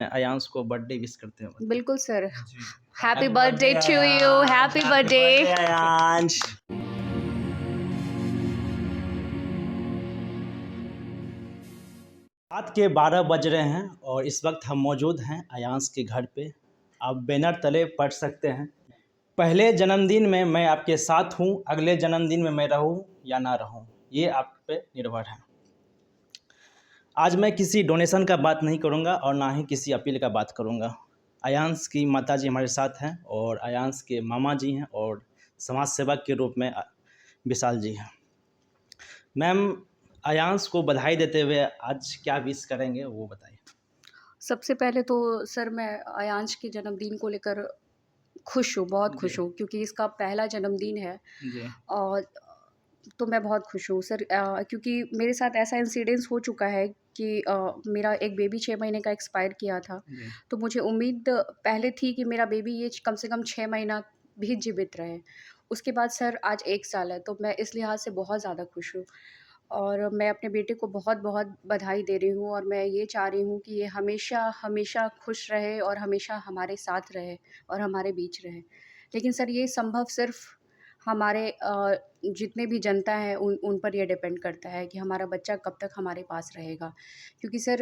अयांश को birthday wish करते हैं। बिल्कुल सर। जी। Happy birthday to you, happy birthday. Ayansh. रात के 12 बज रहे हैं और इस वक्त हम मौजूद हैं अयांश के घर पे। आप बैनर तले पढ़ सकते हैं, पहले जन्मदिन में मैं आपके साथ हूँ, अगले जन्मदिन में मैं रहूँ या ना रहूँ, ये आप पे निर्भर है। आज मैं किसी डोनेशन का बात नहीं करूँगा और ना ही किसी अपील का बात करूँगा। अयांश की माताजी हमारे साथ हैं और अयांश के मामा जी हैं और समाज सेवक के रूप में विशाल जी हैं। मैम, अयांश को बधाई देते हुए आज क्या विश करेंगे वो बताइए। सबसे पहले तो सर मैं अयांश के जन्मदिन को लेकर खुश हूँ, बहुत खुश हूँ, क्योंकि इसका पहला जन्मदिन है। जी। और तो मैं बहुत खुश हूँ सर, क्योंकि मेरे साथ ऐसा इंसिडेंस हो चुका है कि मेरा एक बेबी 6 महीने का एक्सपायर किया था। जी। तो मुझे उम्मीद पहले थी कि मेरा बेबी ये कम से कम 6 महीना भी जीवित रहे। उसके बाद सर आज 1 साल है, तो मैं इस लिहाज से बहुत ज़्यादा खुश हूँ। और मैं अपने बेटे को बहुत-बहुत बधाई दे रही हूँ और मैं ये चाह रही हूँ कि ये हमेशा खुश रहे और हमेशा हमारे साथ रहे और हमारे बीच रहे। लेकिन सर ये संभव सिर्फ़ हमारे जितने भी जनता है उन पर ये डिपेंड करता है कि हमारा बच्चा कब तक हमारे पास रहेगा। क्योंकि सर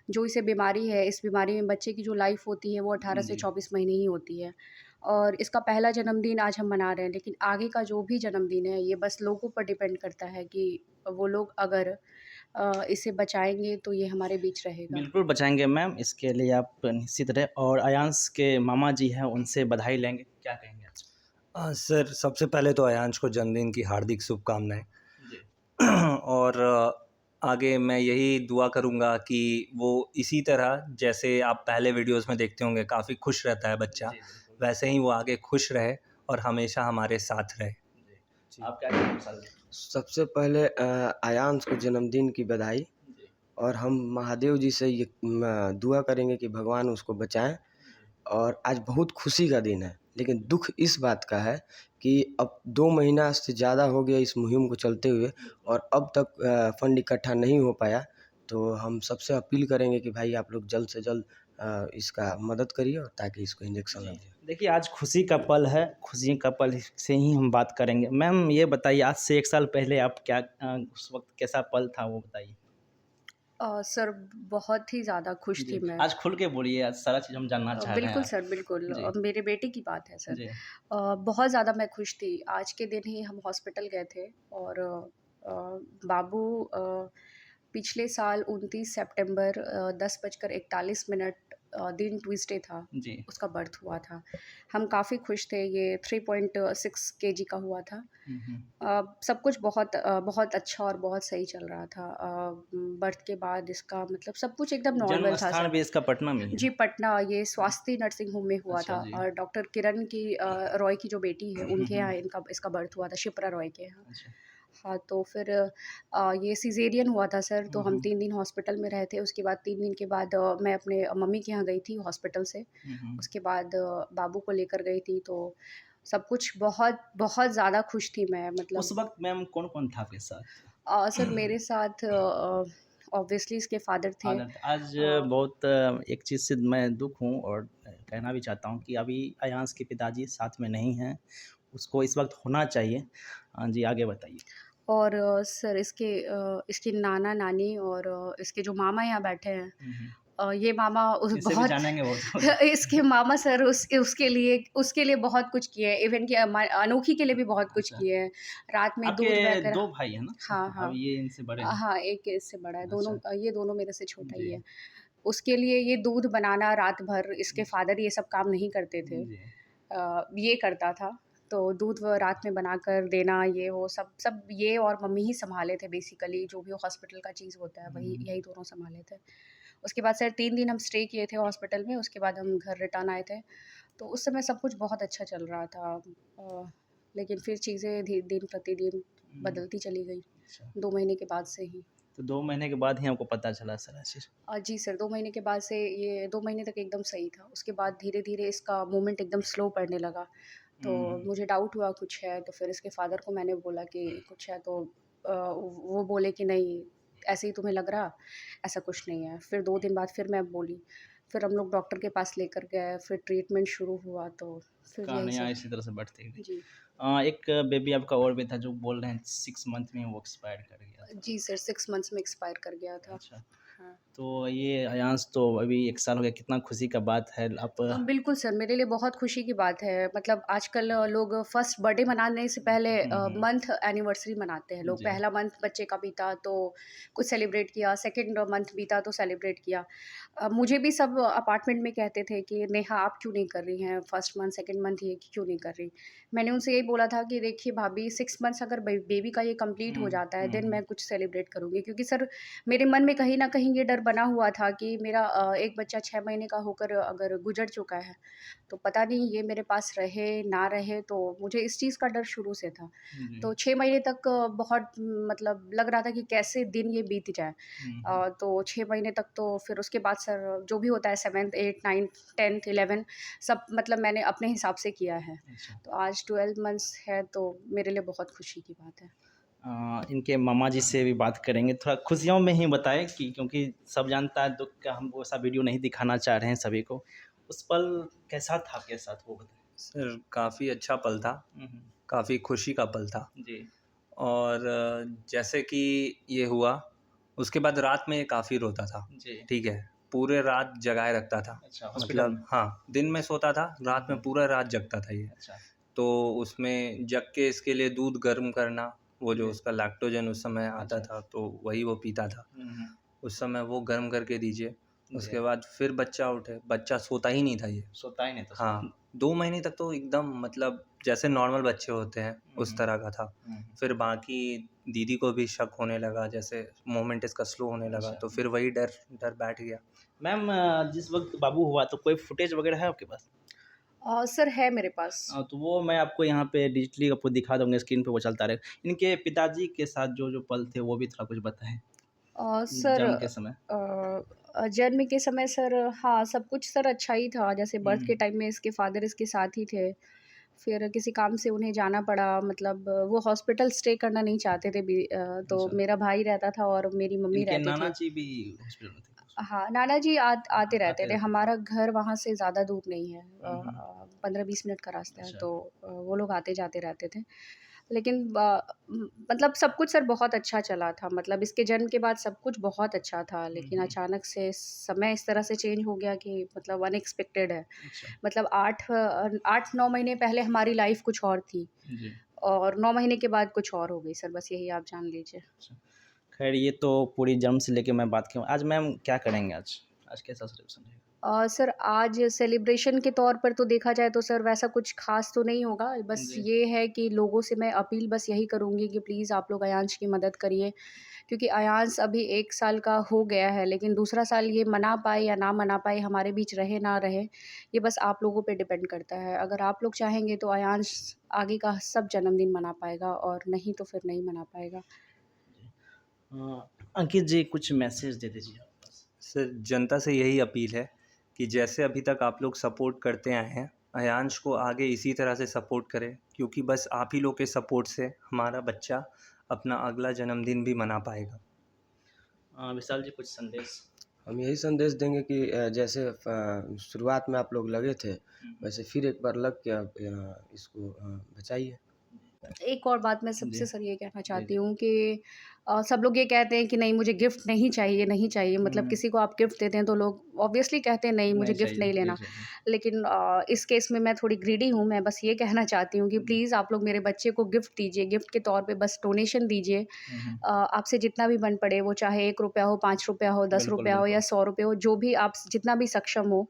जो इसे बीमारी है, इस बीमारी में बच्चे की जो लाइफ़ होती है वो 18 से जी। 24 महीने ही होती है। और इसका पहला जन्मदिन आज हम मना रहे हैं, लेकिन आगे का जो भी जन्मदिन है ये बस लोगों पर डिपेंड करता है कि वो लोग अगर इसे बचाएँगे तो ये हमारे बीच रहेगा। बिल्कुल बचाएंगे मैम, इसके लिए आप निश्चित रहे। और अयांश के मामा जी हैं, उनसे बधाई लेंगे, क्या कहेंगे आप? सर सबसे पहले तो अयांश को जन्मदिन की हार्दिक शुभकामनाएं। जी। और आगे मैं यही दुआ करूंगा कि वो इसी तरह जैसे आप पहले वीडियोस में देखते होंगे काफ़ी खुश रहता है बच्चा, जी, बिल्कुल। वैसे ही वो आगे खुश रहे और हमेशा हमारे साथ रहे। जी। आप क्या कहेंगे विशाल जी? सबसे पहले अयांश को जन्मदिन की बधाई। जी। और हम महादेव जी से ये दुआ करेंगे कि भगवान उसको बचाएं। और आज बहुत खुशी का दिन है, लेकिन दुख इस बात का है कि अब 2 महीना से ज़्यादा हो गया इस मुहिम को चलते हुए और अब तक फंड इकट्ठा नहीं हो पाया। तो हम सबसे अपील करेंगे कि भाई आप लोग जल्द से जल्द इसका मदद करिए और ताकि इसको इंजेक्शन लग जाए। देखिए, आज खुशी का पल है, खुशी का पल से ही हम बात करेंगे। मैम ये बताइए, आज से 1 साल पहले आप क्या उस वक्त कैसा पल था वो बताइए? सर बहुत ही ज़्यादा खुश थी जी, मैं। आज खुल के बोलिए, आज सारा चीज़ हम जानना चाह रहे हैं बिल्कुल आप। सर, बिल्कुल। जी। मेरे बेटे की बात है सर। जी। बहुत ज़्यादा मैं खुश थी। आज के दिन ही हम हॉस्पिटल गए थे और बाबू पिछले साल 29 सितंबर 10:41 दिन ट्यूसडे था, जी। उसका बर्थ हुआ था। हम काफ़ी खुश थे, ये 3.6 केजी का हुआ था। सब कुछ बहुत अच्छा और बहुत सही चल रहा था। बर्थ के बाद इसका मतलब सब कुछ एकदम जन्म नॉर्मल था स्थान सर। भी इसका पटना में ही है? जी, पटना ये स्वास्थ्य नर्सिंग होम में हुआ अच्छा था जी। और डॉक्टर किरण की रॉय की जो बेटी है, उनके यहाँ इसका बर्थ हुआ था, शिप्रा रॉय के यहाँ। अच्छा। हाँ, तो फिर ये सिज़ेरियन हुआ था सर, तो हम 3 दिन हॉस्पिटल में रहे थे। उसके बाद 3 दिन के बाद मैं अपने मम्मी के यहाँ गई थी हॉस्पिटल से। उसके बाद बाबू को लेकर गई थी, तो सब कुछ बहुत ज़्यादा खुश थी मैं, उस मतलब। वक़्त मैम कौन-कौन था आपके साथ? सर मेरे साथ ऑब्वियसली इसके फ़ादर थे। आदत आज बहुत एक चीज़ से मैं दुःख हूँ और कहना भी चाहता हूँ कि अभी अयांश के पिताजी साथ में नहीं हैं, उसको इस वक्त होना चाहिए। हाँ जी, आगे बताइए। और सर इसके नाना-नानी और इसके जो मामा यहाँ बैठे हैं, ये मामा उस इसे भी बहुत जानेंगे बहुत कुछ। इसके मामा सर उसके लिए बहुत कुछ किए हैं, इवन कि अनोखी के लिए भी बहुत कुछ अच्छा, किए हैं। रात में दूध आपके बहकर। 2 भाई हैं ना? हाँ, अब हाँ। ये इनसे बड़े हैं। हाँ, एक इससे बड़ा है, अच्छा। ये दोनों मेरे से छोटा ही जी। है। उसके लिए ये दूध बनाना रात भर, इसके फ़ादर ये सब काम नहीं करते थे। जी। ये करता था, तो दूध वो रात में बनाकर देना, ये वो सब सब ये और मम्मी ही सँभाले थे बेसिकली, जो भी हॉस्पिटल का चीज़ होता है वही यही दोनों सँभाले थे। उसके बाद सर 3 दिन हम स्टे किए थे हॉस्पिटल में, उसके बाद हम घर रिटर्न आए थे। तो उस समय सब कुछ बहुत अच्छा चल रहा था। लेकिन फिर चीज़ें दिन प्रतिदिन बदलती चली गई, अच्छा, 2 महीने के बाद से ही। तो 2 महीने के बाद ही आपको पता चला सारा चीज़? जी सर, 2 महीने के बाद से ये 2 महीने तक एकदम सही था। उसके बाद धीरे-धीरे इसका मूवमेंट एकदम स्लो पड़ने लगा। तो मुझे डाउट हुआ कुछ है, तो फिर इसके फ़ादर को मैंने बोला कि कुछ है, तो वो बोले कि नहीं, ऐसे ही तुम्हें लग रहा, ऐसा कुछ नहीं है। फिर 2 दिन बाद फिर मैं बोली, फिर हम लोग डॉक्टर के पास लेकर गए, फिर ट्रीटमेंट शुरू हुआ तो फिर यही कहानियाँ सब। इसी तरह से बढ़ती गई। जी। एक बेबी आपका और भी था जो बोल रहे हैं 6 मंथ में वो एक्सपायर कर गया था। जी सर, 6 मंथ्स में एक्सपायर कर गया था। अच्छा, हाँ। तो ये अयांश तो अभी 1 साल हो गया, कितना खुशी का बात है। आप बिल्कुल सर, मेरे लिए बहुत खुशी की बात है। मतलब आजकल लोग फर्स्ट बर्थडे मनाने से पहले हुँ। मंथ एनिवर्सरी मनाते हैं लोग। जी। पहला मंथ बच्चे का बीता तो कुछ सेलिब्रेट किया, सेकंड मंथ बीता तो सेलिब्रेट किया। मुझे भी सब अपार्टमेंट में कहते थे कि नेहा आप क्यों नहीं कर रही हैं फर्स्ट मंथ, सेकंड मंथ ये क्यों नहीं कर रही? मैंने उनसे यही बोला था कि देखिए भाभी 6 मंथ्स अगर बेबी का ये कंप्लीट हो हुँ, जाता है हुँ, देन हुँ। मैं कुछ सेलिब्रेट करूँगी। क्योंकि सर मेरे मन में कहीं न कहीं ये डर बना हुआ था कि मेरा एक बच्चा 6 महीने का होकर अगर गुज़र चुका है, तो पता नहीं ये मेरे पास रहे, ना रहे, तो मुझे इस चीज़ का डर शुरू से था। जी। तो 6 महीने तक बहुत मतलब लग रहा था कि कैसे दिन ये बीत जाए। हुँ, हुँ। तो 6 महीने तक तो फिर उसके बाद सर जो भी होता है 7th, 8th, 9th, 10th, 11 सब मतलब मैंने अपने हिसाब से किया है। अच्छा। तो आज 12 मंथ्स है तो मेरे लिए बहुत खुशी की बात है। इनके मामा जी से भी बात करेंगे, थोड़ा खुशियों में ही बताएँ कि क्योंकि सब जानता है दुःख का, हम वैसा वीडियो नहीं दिखाना चाह रहे हैं सभी को। उस पल कैसा था आपके साथ वो बताएँ? सर काफ़ी अच्छा पल था, हुँ, हुँ। काफ़ी खुशी का पल था। जी। और जैसे कि ये हुआ, उसके बाद रात में ये काफ़ी रोता था, जी। ठीक है? पूरे रात जगाए रखता था। अच्छा, हॉस्पिटल में? मतलब हाँ, दिन में सोता था, रात में हुँ। पूरा रात जगता था ये। अच्छा। तो उसमें जग के इसके लिए दूध गर्म करना, वो जो जी। उसका लैक्टोजन उस समय आता अच्छा। था, तो वही वो पीता था। हुँ, हुँ। उस समय वो गर्म करके दीजिए, जी। उसके बाद फिर बच्चा उठे, बच्चा सोता ही नहीं था ये। सोता ही नहीं था सुबह। हाँ, 2 महीने तक तो एकदम मतलब जैसे नॉर्मल बच्चे होते हैं, हुँ, उस हुँ। तरह का था। हुँ, हुँ। फिर बाकी दीदी को भी शक होने लगा, जैसे मूवमेंट इसका स्लो होने लगा, अच्छा। तो फिर वही डर डर बैठ गया। मैम जिस वक़्त बाबू हुआ तो कोई फुटेज वग़ैरह है आपके पास? सर है मेरे पास। तो वो मैं आपको यहाँ पे डिजिटली आपको दिखा दूँगा, स्क्रीन पे वो चलता रहेगा। इनके पिताजी के साथ जो-जो पल थे वो भी थोड़ा कुछ बताएँ? सर जन्म के समय? जन्म के समय सर हाँ, सब कुछ सर अच्छा ही था। जैसे बर्थ के हुँ। टाइम में इसके फ़ादर इसके साथ ही थे। फिर किसी काम से उन्हें जाना पड़ा मतलब वो हॉस्पिटल स्टे करना नहीं चाहते थे तो अच्छा। मेरा भाई रहता था और मेरी मम्मी इनके रहते नाना थे। जी भी हॉस्पिटल में थे? हाँ, नाना जी आते रहते आते थे। रहते थे। हमारा घर वहाँ से ज़्यादा दूर नहीं है। हुँ, हुँ। 15-20 मिनट का रास्ता है अच्छा। तो वो लोग आते-जाते रहते थे। लेकिन मतलब सब कुछ सर बहुत अच्छा चला था। मतलब इसके जन्म के बाद सब कुछ बहुत अच्छा था, हुँ, लेकिन हुँ। अचानक से समय इस तरह से चेंज हो गया कि मतलब अनएक्सपेक्टेड है। अच्छा। मतलब 8-9 महीने पहले हमारी लाइफ़ कुछ और थी जी। और 9 महीने के बाद कुछ और हो गई सर, बस यही आप जान लीजिए। अच्छा। ख़ैर ये तो पूरी जन्म से लेके मैं बात की हूँ। आज मैम क्या करेंगे आज? आज कैसा सेलिब्रेशन रहेगा? सर आज सेलिब्रेशन के तौर पर तो देखा जाए तो सर वैसा कुछ ख़ास तो नहीं होगा। बस जी। ये है कि लोगों से मैं अपील बस यही करूँगी कि प्लीज़ आप लोग अयांश की मदद करिए। क्योंकि अयांश अभी 1 साल का हो गया है, लेकिन दूसरा साल ये मना पाए या ना मना पाए, हमारे बीच रहे ना रहे, ये बस आप लोगों पे डिपेंड करता है। अगर आप लोग चाहेंगे तो अयांश आगे का सब जन्मदिन मना पाएगा और नहीं तो फिर नहीं मना पाएगा। जी। अंकित जी कुछ मैसेज दे दीजिए आप बस। सर जनता से यही अपील है कि जैसे अभी तक आप लोग सपोर्ट करते आए हैं, अयांश को आगे इसी तरह से सपोर्ट करें, क्योंकि बस आप ही लोग के सपोर्ट से हमारा बच्चा अपना अगला जन्मदिन भी मना पाएगा। विशाल जी कुछ संदेश? हम यही संदेश देंगे कि जैसे शुरुआत में आप लोग लगे थे, हुँ, हुँ। वैसे फिर एक बार लग के आप इसको बचाइए। एक और बात मैं जी। सबसे सर ये कहना जी, चाहती जी। हूँ कि सब लोग ये कहते हैं कि नहीं मुझे गिफ्ट नहीं चाहिए, नहीं चाहिए हुँ, मतलब हुँ। किसी को आप गिफ्ट देते हैं तो लोग ऑब्वियसली कहते हैं नहीं मुझे नहीं गिफ्ट चाहिए। नहीं जी, लेना। जी, जी। लेकिन इस केस में मैं थोड़ी ग्रीडी हूँ, मैं बस ये कहना चाहती हूँ कि जी। प्लीज़ आप लोग मेरे बच्चे को गिफ्ट दीजिए, गिफ्ट के तौर पे बस डोनेशन दीजिए। हुँ, हुँ। आपसे जितना भी बन पड़े वो चाहे ₹1 हो, ₹5 हो, बिल्कुल, ₹10 हो या बिल्कुल। ₹100 हो, जो भी आप जितना भी सक्षम हो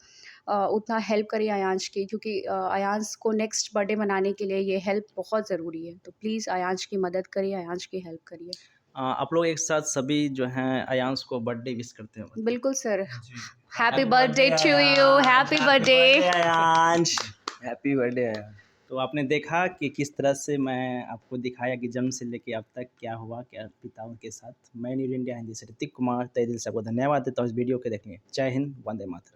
उतना हेल्प करिए अयांश की क्योंकि अयांश को नेक्स्ट बर्थडे मनाने के लिए ये हेल्प बहुत ज़रूरी है। तो प्लीज़ अयांश की मदद करिए, अयांश की हेल्प करिए। आप लोग एक साथ सभी जो हैं अयांश को बर्थडे विश करते हैं बताइए। बिल्कुल सर। जी, जी। Happy happy birthday birthday to you, Ayansh, happy happy birthday. Birthday Ayansh. Happy birthday यार। तो आपने देखा कि किस तरह से मैं आपको दिखाया कि जन्म से लेके अब तक क्या हुआ, क्या पिताओं के साथ। मैं न्यूज़ इंडिया हिंदी से ऋतिक कुमार तहे दिल से आपको धन्यवाद देता हूँ इस वीडियो को देखने। जय हिंद, वंदे मातरम।